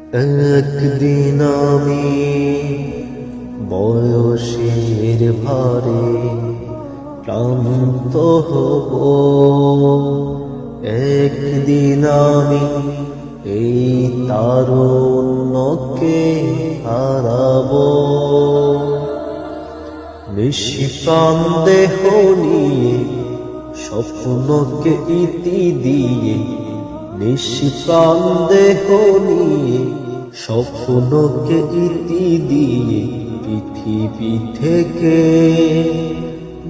একদিন আমি বয়সের ভারে ক্লান্ত হব, একদিন আমি এই তারুণ্যকে হারাব। নিষ্প্রাণ দেহ নিয়ে স্বপ্নকে ইতি দিয়ে, নিষ্প্রাণ দেহ নিয়ে স্বপ্নকে ইতি দিয়ে পৃথিবী থেকে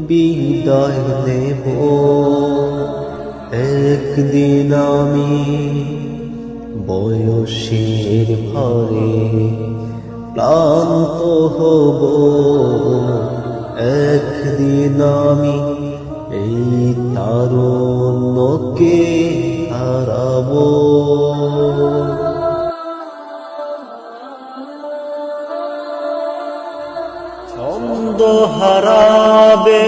বিদায় নেব। একদিন আমি বয়সের ভারে ক্লান্ত হব, একদিন আমি এই তারুণ্যকে হারাব। ছন্দ হারাবে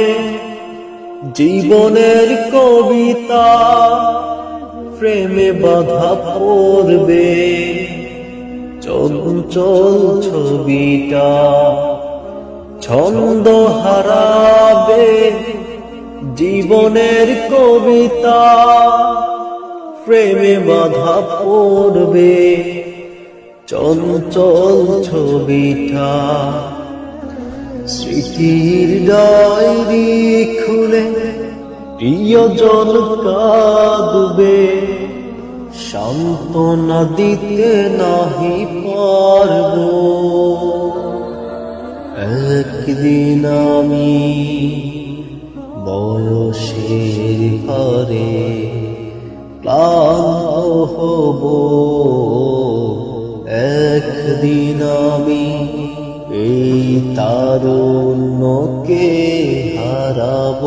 জীবনের কবিতা, প্রেমে বাধা পড়বে চঞ্চল ছবিটা। ছন্দ হারাবে জীবনের কবিতা, প্রেমে বাধা পড়বে চঞ্চল ছবিটা। স্মৃতির ডায়েরি খুলে প্রিয়জন কাঁদবে, সান্ত্বনা দিতে নাহি পারব। একদিন আমি বয়সের ভারে ক্লান্ত হব, একদিন আমি এই তারুণ্যকে হারাব।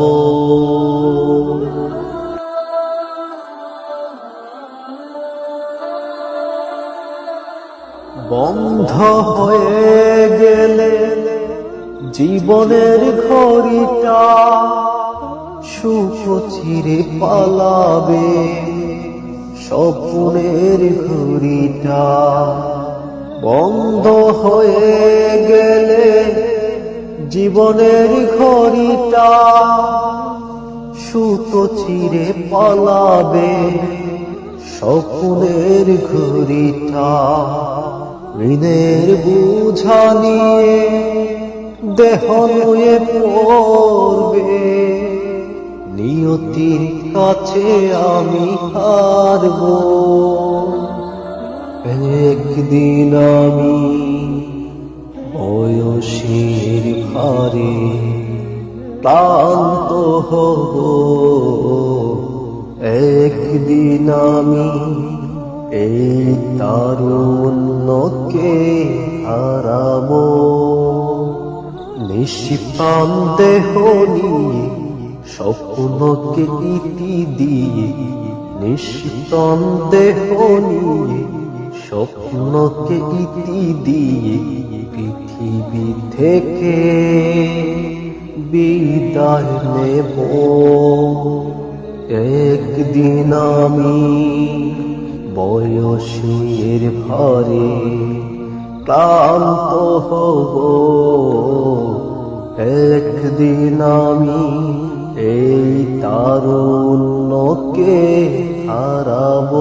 বন্ধ হয়ে গেলে জীবনের ঘড়িটা, সুখ চিরে পালাবে স্বপ্নের ঘড়িটা। বন্ধ হয়ে গেলে জীবনের ঘড়িটা, সুতো চিরে পালাবে স্বপ্নের ঘড়িটা। ঋণের বোঝা নিয়ে দেহ নুয়ে পড়বে, নিয়তির কাছে আমি হারব। একদিন আমি বয়সের ভারে ক্লান্ত হব, একদিন আমি এই তারুণ্যকে হারাব। নিষ্প্রাণ দেহ নিয়ে স্বপ্নকে ইতি দিয়ে, নিষ্প্রাণ দেহ নিয়ে স্বপ্নকে ইতি দিয়ে পৃথিবী থেকে বিদায় নেব। একদিন আমি বয়সের ভারে ক্লান্ত হব, একদিন আমি এই তারুণ্যকে হারাব।